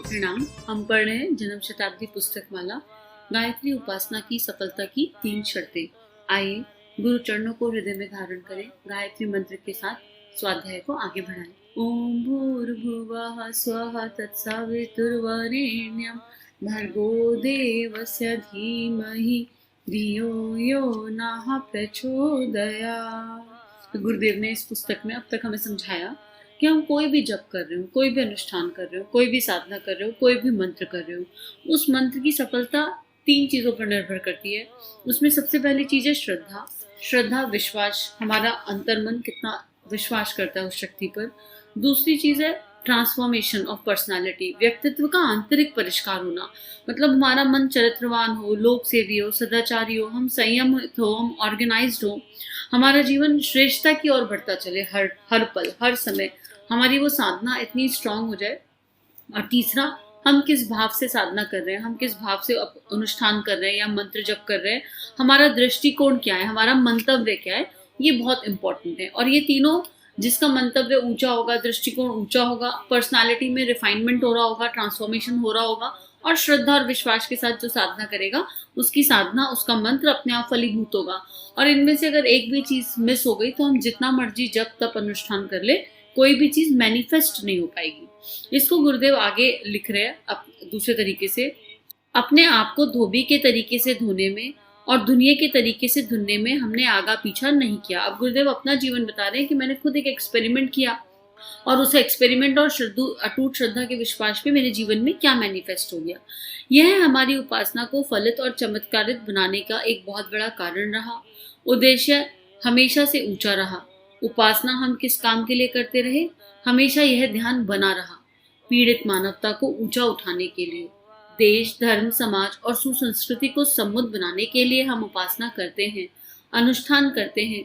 प्रणाम। हम पढ़ रहे हैं जन्म शताब्दी पुस्तक माला गायत्री उपासना की सफलता की 3 शर्तें। आइए गुरु चरणों को हृदय में धारण करें, गायत्री मंत्र के साथ स्वाध्याय को आगे बढ़ाएं। ओम भूर्भुवः स्वः तत्सवितुर्वरेण्यं भर्गो देवस्य धीमहि धियो यो नः प्रचोदयात्। गुरुदेव ने इस पुस्तक में अब तक हमें समझाया कि हम कोई भी जप कर रहे हो, कोई भी अनुष्ठान कर रहे हो, कोई भी साधना कर रहे हो, कोई भी मंत्र कर रहे हो, उस मंत्र की सफलता 3 चीजों पर निर्भर करती है। उसमें सबसे पहली चीज है श्रद्धा। श्रद्धा विश्वास, हमारा अंतर्मन कितना विश्वास करता है उस शक्ति पर। दूसरी चीज है ट्रांसफॉर्मेशन ऑफ पर्सनालिटी, व्यक्तित्व का आंतरिक परिष्कार होना, मतलब हमारा मन चरित्रवान हो, लोक सेवी हो, सदाचारी हो, हम संयमित हो, हम ऑर्गेनाइज्ड हो, हमारा जीवन श्रेष्ठता की ओर बढ़ता चले हर पल हर समय, हमारी वो साधना इतनी स्ट्रांग हो जाए। और तीसरा, हम किस भाव से साधना कर रहे हैं, हम किस भाव से अनुष्ठान कर रहे हैं या मंत्र जप कर रहे हैं, हमारा दृष्टिकोण क्या है, हमारा मंतव्य क्या है, ये बहुत इंपॉर्टेंट है। और ये तीनों, जिसका मंतव्य ऊंचा होगा, दृष्टिकोण ऊंचा होगा, पर्सनालिटी में रिफाइनमेंट हो रहा होगा, ट्रांसफॉर्मेशन हो रहा होगा, और श्रद्धा और विश्वास के साथ जो साधना करेगा, उसकी साधना, उसका मंत्र अपने आप फलीभूत होगा। और इनमें से अगर एक भी चीज मिस हो गई तो हम जितना मर्जी जप तप अनुष्ठान कर ले, कोई भी चीज मैनिफेस्ट नहीं हो पाएगी। इसको गुरुदेव आगे लिख रहे हैं अब दूसरे तरीके से, अपने आप को धोबी के तरीके से धोने में और दुनिया के तरीके से धुनने में हमने आगा पीछा नहीं किया। अब गुरुदेव अपना जीवन बता रहे हैं कि मैंने खुद एक एक्सपेरिमेंट किया और उस एक्सपेरिमेंट और अटूट श्रद्धा के विश्वास पे मेरे जीवन में क्या मैनिफेस्ट हो गया। यह हमारी उपासना को फलित और चमत्कारित बनाने का एक बहुत बड़ा कारण रहा। उद्देश्य हमेशा से ऊंचा रहा। उपासना हम किस काम के लिए करते रहे, हमेशा यह ध्यान बना रहा, पीड़ित मानवता को ऊंचा उठाने के लिए, देश, धर्म, समाज और सुसंस्कृति को समृद्ध बनाने के लिए हम उपासना करते हैं, अनुष्ठान करते हैं,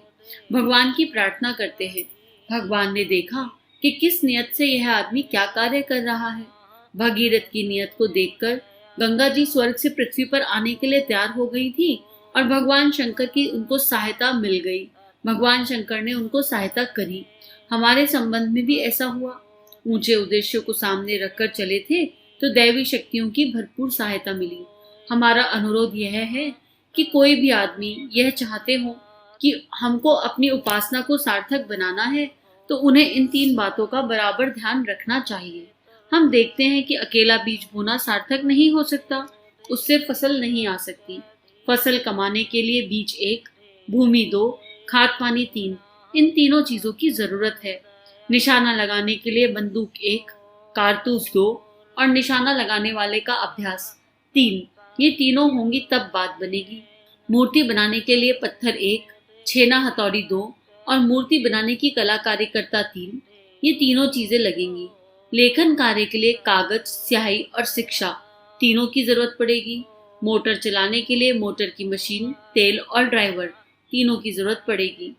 भगवान की प्रार्थना करते हैं। भगवान ने देखा कि किस नियत से यह आदमी क्या कार्य कर रहा है। भगीरथ की नियत को देखकर गंगा जी स्वर्ग से पृथ्वी पर आने के लिए तैयार हो गई थी और भगवान शंकर की उनको सहायता मिल गई। भगवान शंकर ने उनको सहायता करी। हमारे संबंध में भी ऐसा हुआ। ऊंचे उद्देश्यों को सामने रखकर चले थे तो दैवी शक्तियों की भरपूर सहायता मिली। हमारा अनुरोध यह है कि कोई भी आदमी यह चाहते हो कि हमको अपनी उपासना को सार्थक बनाना है तो उन्हें इन 3 बातों का बराबर ध्यान रखना चाहिए। हम देखते हैं कि अकेला बीज बोना सार्थक नहीं हो सकता, उससे फसल नहीं आ सकती। फसल कमाने के लिए बीज 1, भूमि 2, खाद पानी 3, इन तीनों चीजों की जरूरत है। निशाना लगाने के लिए बंदूक 1, कारतूस 2 और निशाना लगाने वाले का अभ्यास 3, ये तीनों होंगी तब बात बनेगी। मूर्ति बनाने के लिए पत्थर 1, छेना हथौड़ी 2 और मूर्ति बनाने की कलाकारिता 3, ये तीनों चीजें लगेंगी। लेखन कार्य के लिए कागज, स्याही और शिक्षा, तीनों की जरूरत पड़ेगी। मोटर चलाने के लिए मोटर की मशीन, तेल और ड्राइवर, तीनों की जरूरत पड़ेगी।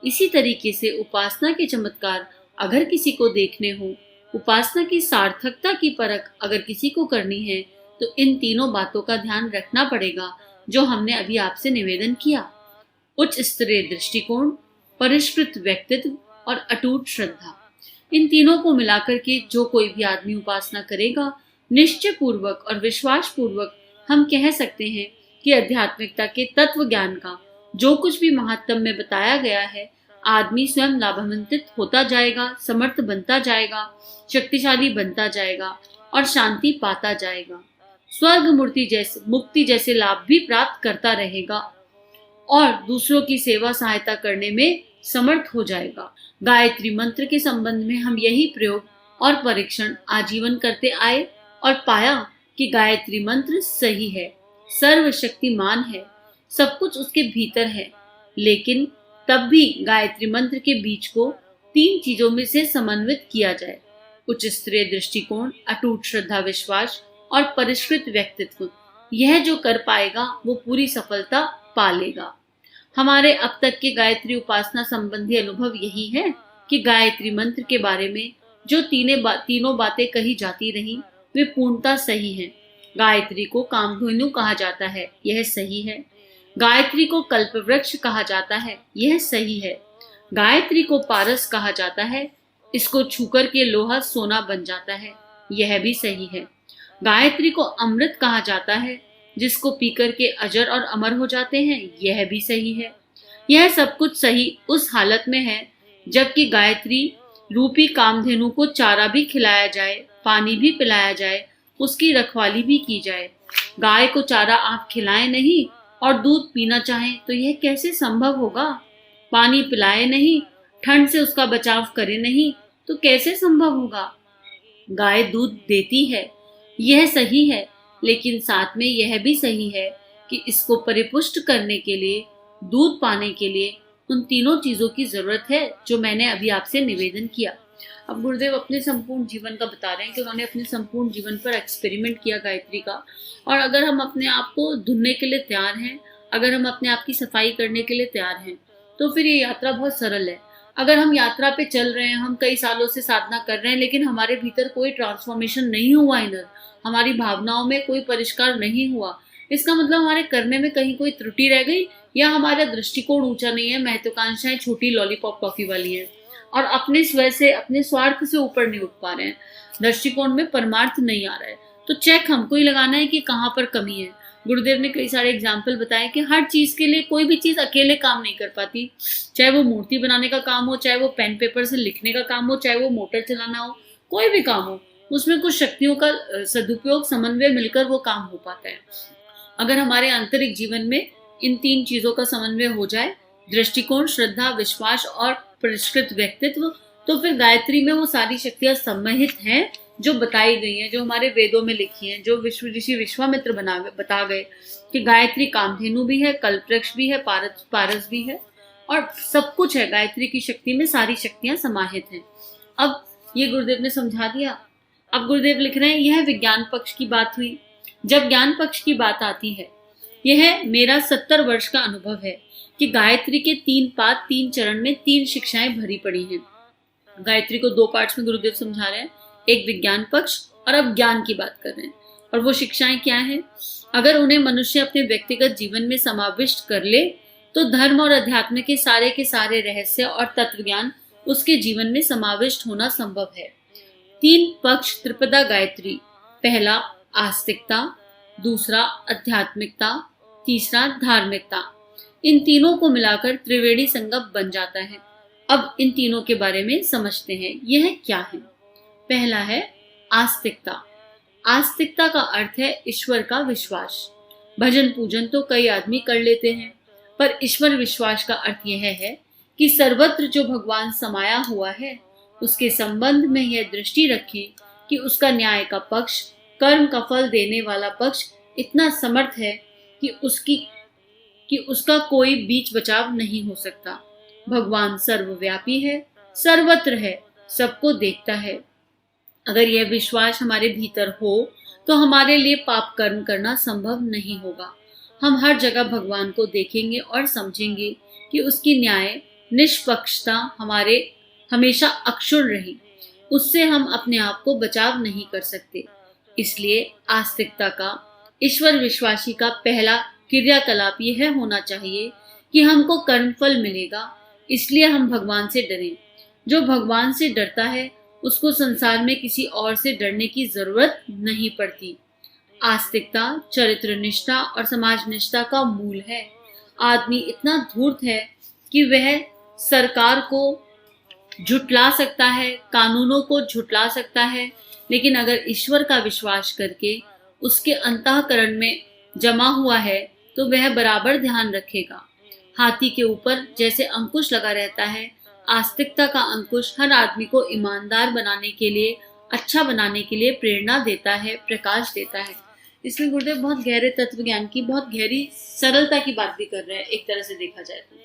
इसी तरीके से उपासना के चमत्कार अगर किसी को देखने हो, उपासना की सार्थकता की परख अगर किसी को करनी है, तो इन तीनों बातों का ध्यान रखना पड़ेगा जो हमने अभी आपसे निवेदन किया। उच्च स्तरीय दृष्टिकोण, परिष्कृत व्यक्तित्व और अटूट श्रद्धा, इन तीनों को मिलाकर के जो कोई भी आदमी उपासना करेगा, निश्चय पूर्वक और विश्वास पूर्वक हम कह सकते हैं कि आध्यात्मिकता के तत्व ज्ञान का जो कुछ भी महात्म में बताया गया है, आदमी स्वयं लाभान्वित होता जाएगा, समर्थ बनता जाएगा, शक्तिशाली बनता जाएगा और शांति पाता जाएगा। स्वर्ग मुक्ति जैसे लाभ भी प्राप्त करता रहेगा और दूसरों की सेवा सहायता करने में समर्थ हो जाएगा। गायत्री मंत्र के संबंध में हम यही प्रयोग और परीक्षण आजीवन करते आए और पाया कि गायत्री मंत्र सही है, सर्वशक्तिमान है, सब कुछ उसके भीतर है। लेकिन तब भी गायत्री मंत्र के बीज को 3 चीजों में से समन्वित किया जाए, उच्च स्तरीय दृष्टिकोण, अटूट श्रद्धा विश्वास और परिष्कृत व्यक्तित्व। यह जो कर पाएगा वो पूरी सफलता पा लेगा। हमारे अब तक के गायत्री उपासना संबंधी अनुभव यही है कि गायत्री मंत्र के बारे में जो तीनों बातें कही जाती रही, वे पूर्णतः सही हैं। गायत्री को कामधेनु कहा जाता है, यह सही है। गायत्री को कल्पवृक्ष कहा जाता है, यह सही है। गायत्री को पारस कहा जाता है, इसको छूकर के लोहा सोना बन जाता है, यह भी सही है। गायत्री को अमृत कहा जाता है, जिसको पीकर के अजर और अमर हो जाते हैं, यह भी सही है। यह सब कुछ सही उस हालत में है जबकि गायत्री रूपी कामधेनु को चारा भी खिलाया जाए, पानी भी पिलाया जाए, उसकी रखवाली भी की जाए। गाय को चारा आप खिलाएं नहीं और दूध पीना चाहें तो यह कैसे संभव होगा? पानी पिलाए नहीं, ठंड से उसका बचाव करे नहीं तो कैसे संभव होगा? गाय दूध देती है, यह सही है, लेकिन साथ में यह भी सही है कि इसको परिपुष्ट करने के लिए, दूध पाने के लिए उन तीनों चीजों की जरूरत है जो मैंने अभी आपसे निवेदन किया। अब गुरुदेव अपने संपूर्ण जीवन का बता रहे हैं कि उन्होंने अपने संपूर्ण जीवन पर एक्सपेरिमेंट किया गायत्री का, और अगर हम अपने आप को धुनने के लिए तैयार हैं, अगर हम अपने आप की सफाई करने के लिए तैयार हैं, तो फिर ये यात्रा बहुत सरल है। अगर हम यात्रा पे चल रहे हैं, हम कई सालों से साधना कर रहे हैं, लेकिन हमारे भीतर कोई ट्रांसफॉर्मेशन नहीं हुआ, इनर हमारी भावनाओं में कोई परिष्कार नहीं हुआ, इसका मतलब हमारे करने में कहीं कोई त्रुटि रह गई, या हमारा दृष्टिकोण ऊंचा नहीं है, महत्वाकांक्षाएं छोटी लॉलीपॉप टॉफी वाली हैं और अपने स्व से, अपने स्वार्थ से ऊपर नहीं उठ पा रहे हैं, दृष्टिकोण में परमार्थ नहीं आ रहा है। तो चेक हमको ही लगाना है कि कहाँ पर कमी है। गुरुदेव ने कई सारे एग्जाम्पल बताए कि हर चीज के लिए कोई भी चीज अकेले काम नहीं कर पाती, चाहे वो मूर्ति बनाने का काम हो, चाहे वो पेन पेपर से लिखने का काम हो, चाहे वो मोटर चलाना हो, कोई भी काम हो, उसमें कुछ शक्तियों का सदुपयोग, समन्वय मिलकर वो काम हो पाता है। अगर हमारे आंतरिक जीवन में इन तीन चीजों का समन्वय हो जाए, दृष्टिकोण, श्रद्धा, विश्वास और परिष्कृत व्यक्तित्व, तो फिर गायत्री में वो सारी शक्तियां सम्मिलित हैं जो बताई गई हैं, जो हमारे वेदों में लिखी हैं, जो ऋषि विश्वामित्र बता गए कि गायत्री कामधेनु भी है, कल्पवृक्ष भी है, पारस भी है, और सब कुछ है। गायत्री की शक्ति में सारी शक्तियां समाहित हैं। अब ये गुरुदेव ने समझा दिया। अब गुरुदेव लिख रहे हैं, यह विज्ञान पक्ष की बात हुई। जब ज्ञान पक्ष की बात आती है, यह मेरा 70 वर्ष का अनुभव है कि गायत्री के 3 पाद, 3 चरण में 3 शिक्षाएं भरी पड़ी हैं। गायत्री को 2 पार्ट्स में गुरुदेव समझा रहे हैं, एक विज्ञान पक्ष और अब ज्ञान की बात कर रहे हैं। और वो शिक्षाएं क्या हैं? अगर उन्हें मनुष्य अपने व्यक्तिगत जीवन में समाविष्ट कर ले तो धर्म और अध्यात्म के सारे रहस्य और तत्व ज्ञान उसके जीवन में समाविष्ट होना संभव है। 3 पक्ष त्रिपदा गायत्री, पहला आस्तिकता, दूसरा आध्यात्मिकता, तीसरा धार्मिकता, इन तीनों को मिलाकर त्रिवेणी संगम बन जाता है। अब इन तीनों के बारे में समझते हैं, यह क्या है। पहला है आस्तिकता। आस्तिकता का अर्थ है ईश्वर का विश्वास। भजन पूजन तो कई आदमी कर लेते हैं, पर ईश्वर विश्वास का अर्थ यह है कि सर्वत्र जो भगवान समाया हुआ है, उसके संबंध में यह दृष्टि रखें कि उसका न्याय का पक्ष, कर्म का फल देने वाला पक्ष इतना समर्थ है कि उसका कोई बीच बचाव नहीं हो सकता। भगवान सर्वव्यापी है, सर्वत्र है, सबको देखता है। अगर यह विश्वास हमारे भीतर हो तो हमारे लिए पाप कर्म करना संभव नहीं होगा। हम हर जगह भगवान को देखेंगे और समझेंगे कि उसकी न्याय, निष्पक्षता हमारे हमेशा अक्षुण्ण रही, उससे हम अपने आप को बचाव नहीं कर सकते। इसलिए आस्तिकता का, ईश्वर विश्वासी का पहला क्रियाकलाप यह होना चाहिए कि हमको कर्मफल मिलेगा, इसलिए हम भगवान से डरें। जो भगवान से डरता है उसको संसार में किसी और से डरने की जरूरत नहीं पड़ती। आस्तिकता चरित्र निष्ठा और समाज निष्ठा का मूल है। आदमी इतना धूर्त है कि वह सरकार को झुटला सकता है, कानूनों को झुटला सकता है, लेकिन अगर ईश्वर का विश्वास करके उसके अंतःकरण में जमा हुआ है तो वह बराबर ध्यान रखेगा। हाथी के ऊपर जैसे अंकुश लगा रहता है, आस्तिकता का अंकुश हर आदमी को ईमानदार बनाने के लिए, अच्छा बनाने के लिए प्रेरणा देता है, प्रकाश देता है। इसमें गुरुदेव बहुत गहरे तत्व ज्ञान की, बहुत गहरी सरलता की बात भी कर रहे हैं। एक तरह से देखा जाए तो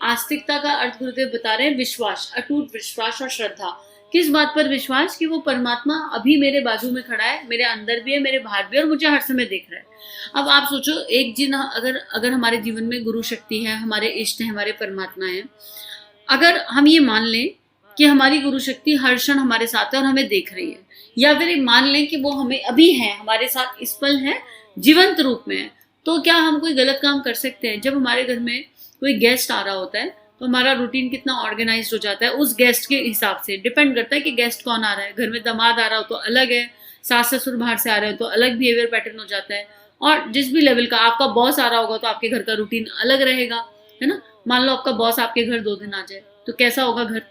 आस्तिकता का अर्थ गुरुदेव बता रहे हैं विश्वास, अटूट विश्वास और श्रद्धा। किस बात पर विश्वास? कि वो परमात्मा अभी मेरे बाजू में खड़ा है, मेरे अंदर भी है, मेरे बाहर भी है, और मुझे हर समय देख रहा है। अब आप सोचो, एक जिन अगर हमारे जीवन में गुरु शक्ति है, हमारे इष्ट है, हमारे परमात्मा है, अगर हम ये मान लें कि हमारी गुरु शक्ति हर क्षण हमारे साथ है और हमें देख रही है, या फिर मान लें कि वो हमें अभी है, हमारे साथ इस पल है, जीवंत रूप में है, तो क्या हम कोई गलत काम कर सकते हैं? जब हमारे घर में कोई गेस्ट आ रहा होता है तो हमारा रूटीन कितना ऑर्गेनाइज्ड हो जाता है, उस गेस्ट के हिसाब से डिपेंड करता है कि गेस्ट कौन आ रहा है। घर में दामाद आ रहा हो तो अलग है, सास ससुर बाहर से आ रहे हो तो अलग बिहेवियर पैटर्न हो जाता है, और जिस भी लेवल का आपका बॉस आ रहा होगा तो आपके घर का रूटीन अलग रहेगा, है ना। मान लो आपका बॉस आपके घर 2 दिन आ जाए तो कैसा होगा घर,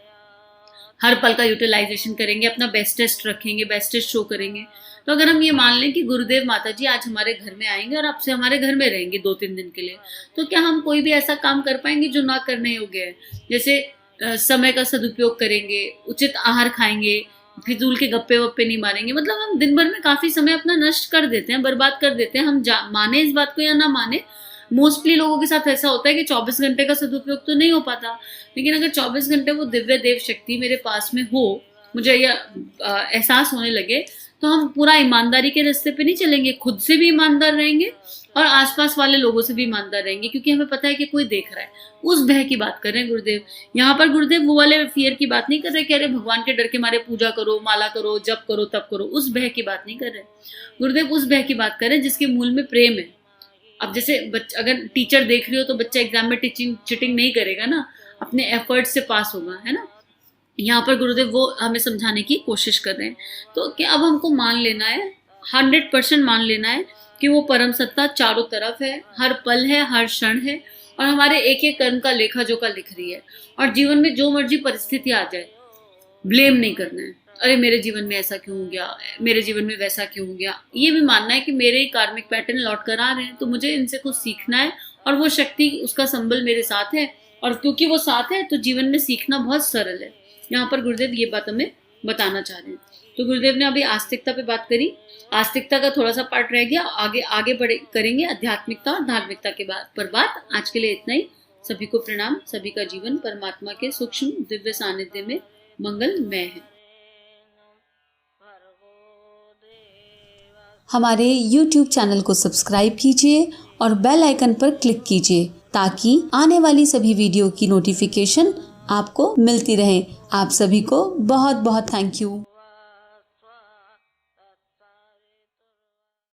हर पल का यूटिलाइजेशन करेंगे, अपना बेस्टेस्ट रखेंगे, बेस्टेस्ट शो करेंगे। तो अगर हम ये मान लें कि गुरुदेव माता जी आज हमारे घर में आएंगे और आपसे हमारे घर में रहेंगे 2-3 दिन के लिए, तो क्या हम कोई भी ऐसा काम कर पाएंगे जो ना करने योग्य है? जैसे समय का सदुपयोग करेंगे, उचित आहार खाएंगे, फिजूल के गप्पे वप्पे नहीं मारेंगे। मतलब हम दिन भर में काफी समय अपना नष्ट कर देते हैं, बर्बाद कर देते हैं। हम माने इस बात को या ना माने, मोस्टली लोगों के साथ ऐसा होता है कि 24 घंटे का सदुपयोग तो नहीं हो पाता, लेकिन अगर 24 घंटे वो दिव्य देव शक्ति मेरे पास में हो, मुझे यह एहसास होने लगे, तो हम पूरा ईमानदारी के रास्ते पे नहीं चलेंगे, खुद से भी ईमानदार रहेंगे और आसपास वाले लोगों से भी ईमानदार रहेंगे, क्योंकि हमें पता है कि कोई देख रहा है। उस भय की बात कर रहे हैं गुरुदेव। यहाँ पर गुरुदेव वो वाले फियर की बात नहीं कर रहे कि अरे भगवान के डर के मारे पूजा करो, माला करो, जप करो, तप करो, उस भय की बात नहीं कर रहे गुरुदेव। उस भय की बात कर रहे हैं जिसके मूल में प्रेम है। अब जैसे अगर टीचर देख रही हो तो बच्चा एग्जाम में चिटिंग नहीं करेगा ना, अपने एफर्ट से पास होगा, है ना। यहाँ पर गुरुदेव वो हमें समझाने की कोशिश कर रहे हैं। तो क्या अब हमको मान लेना है, 100% मान लेना है कि वो परम सत्ता चारों तरफ है, हर पल है, हर क्षण है, और हमारे एक एक कर्म का लेखा जोखा लिख रही है। और जीवन में जो मर्जी परिस्थिति आ जाए, ब्लेम नहीं करना है, अरे मेरे जीवन में ऐसा क्यों हो गया, मेरे जीवन में वैसा क्यों हो गया। ये भी मानना है कि मेरे कार्मिक पैटर्न लौट कर आ रहे हैं, तो मुझे इनसे कुछ सीखना है, और वो शक्ति, उसका संबल मेरे साथ है, और क्योंकि वो साथ है तो जीवन में सीखना बहुत सरल है। यहाँ पर गुरुदेव ये बात हमें बताना चाह रहे हैं। तो गुरुदेव ने अभी आस्तिकता पे बात करी, आस्तिकता का थोड़ा सा पार्ट रह गया, आगे बढ़े करेंगे आध्यात्मिकता और धार्मिकता के पर बात। आज के लिए इतना ही। सभी को प्रणाम। सभी का जीवन परमात्मा के सूक्ष्म दिव्य सानिध्य में मंगलमय है। हमारे YouTube चैनल को सब्सक्राइब कीजिए और बेल आइकन पर क्लिक कीजिए ताकि आने वाली सभी वीडियो की नोटिफिकेशन आपको मिलती रहे। आप सभी को बहुत बहुत थैंक यू।